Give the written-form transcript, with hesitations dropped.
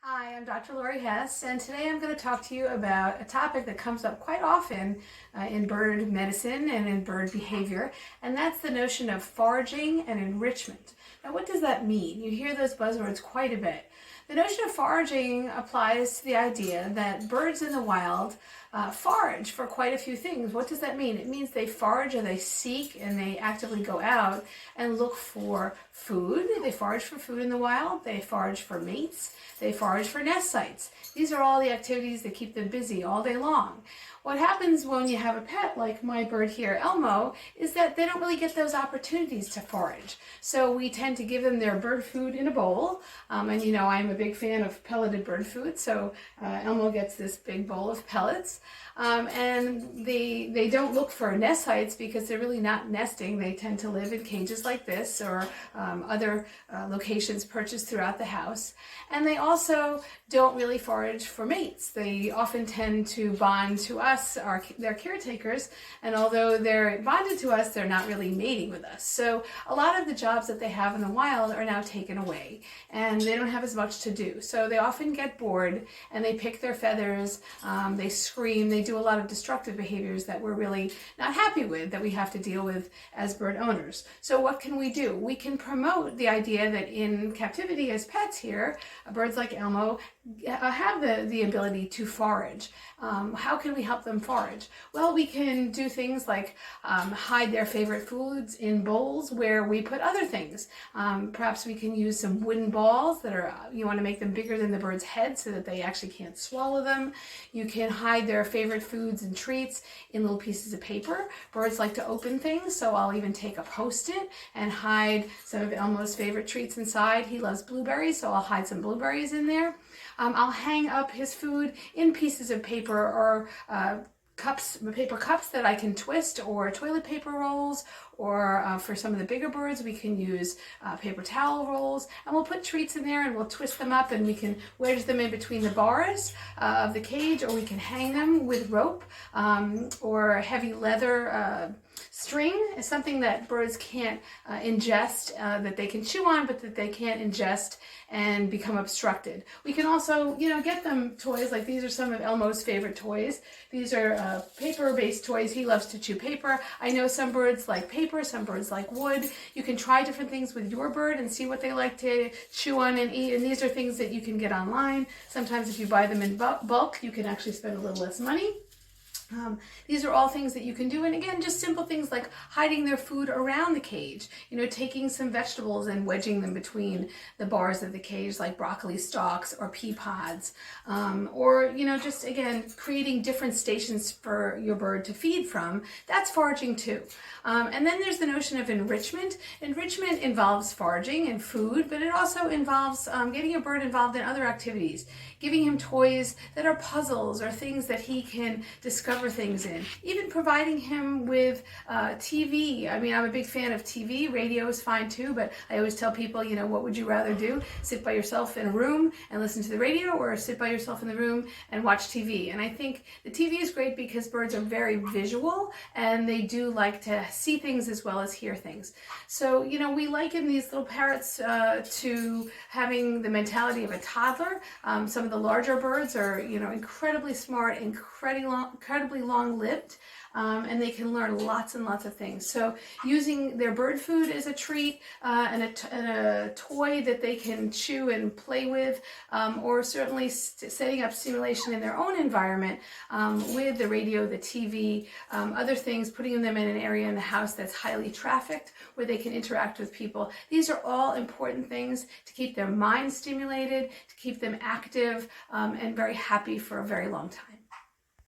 Hi, I'm Dr. Lori Hess, and today I'm going to talk to you about a topic that comes up quite often in bird medicine and in bird behavior, and that's the notion of foraging and enrichment. Now, what does that mean? You hear those buzzwords quite a bit. The notion of foraging applies to the idea that birds in the wild forage for quite a few things. What does that mean? It means they forage or they seek and they actively go out and look for food. They forage for food in the wild. They forage for mates. They forage for nest sites. These are all the activities that keep them busy all day long. What happens when you have a pet like my bird here, Elmo, is that they don't really get those opportunities to forage. So we tend to give them their bird food in a bowl. And you know, I'm a big fan of pelleted bird food, so Elmo gets this big bowl of pellets. And they don't look for nest sites because they're really not nesting. They tend to live in cages like this or other locations purchased throughout the house. And they also don't really forage for mates. They often tend to bond to us, their caretakers, and although they're bonded to us, they're not really mating with us. So a lot of the jobs that they have in the wild are now taken away, and they don't have as much to do. So they often get bored, and they pick their feathers, they scream, they do a lot of destructive behaviors that we're really not happy with, that we have to deal with as bird owners. So what can we do? We can promote the idea that in captivity as pets here, birds like Elmo have the ability to forage. How can we help them forage? Well, we can do things like hide their favorite foods in bowls where we put other things. Perhaps we can use some wooden balls that are, you want to make them bigger than the bird's head so that they actually can't swallow them. You can hide their favorite foods and treats in little pieces of paper. Birds like to open things, so I'll even take a Post-it and hide some of Elmo's favorite treats inside. He loves blueberries, so I'll hide some blueberries in there. I'll hang up his food in pieces of paper or paper cups that I can twist, or toilet paper rolls, or for some of the bigger birds we can use paper towel rolls, and we'll put treats in there and we'll twist them up and we can wedge them in between the bars of the cage, or we can hang them with rope or heavy leather string is something that birds can't ingest, that they can chew on, but that they can't ingest and become obstructed. We can also, get them toys, like these are some of Elmo's favorite toys. These are paper-based toys. He loves to chew paper. I know some birds like paper, some birds like wood. You can try different things with your bird and see what they like to chew on and eat, and these are things that you can get online. Sometimes if you buy them in bulk, you can actually spend a little less money. These are all things that you can do, and again, just simple things like hiding their food around the cage, taking some vegetables and wedging them between the bars of the cage, like broccoli stalks or pea pods, or just again creating different stations for your bird to feed from. That's foraging too. And then there's the notion of enrichment. Enrichment involves foraging and food, but it also involves getting your bird involved in other activities, giving him toys that are puzzles or things that he can discover things in, even providing him with TV. I mean, I'm a big fan of TV. Radio is fine too, but I always tell people, what would you rather do? Sit by yourself in a room and listen to the radio, or sit by yourself in the room and watch TV? And I think the TV is great because birds are very visual and they do like to see things as well as hear things. So, we liken these little parrots to having the mentality of a toddler. Some of the larger birds are, incredibly smart, incredibly long-lived, and they can learn lots and lots of things. So using their bird food as a treat and a toy that they can chew and play with, or certainly setting up stimulation in their own environment with the radio, the TV, other things, putting them in an area in the house that's highly trafficked where they can interact with people. These are all important things to keep their mind stimulated, to keep them active and very happy for a very long time.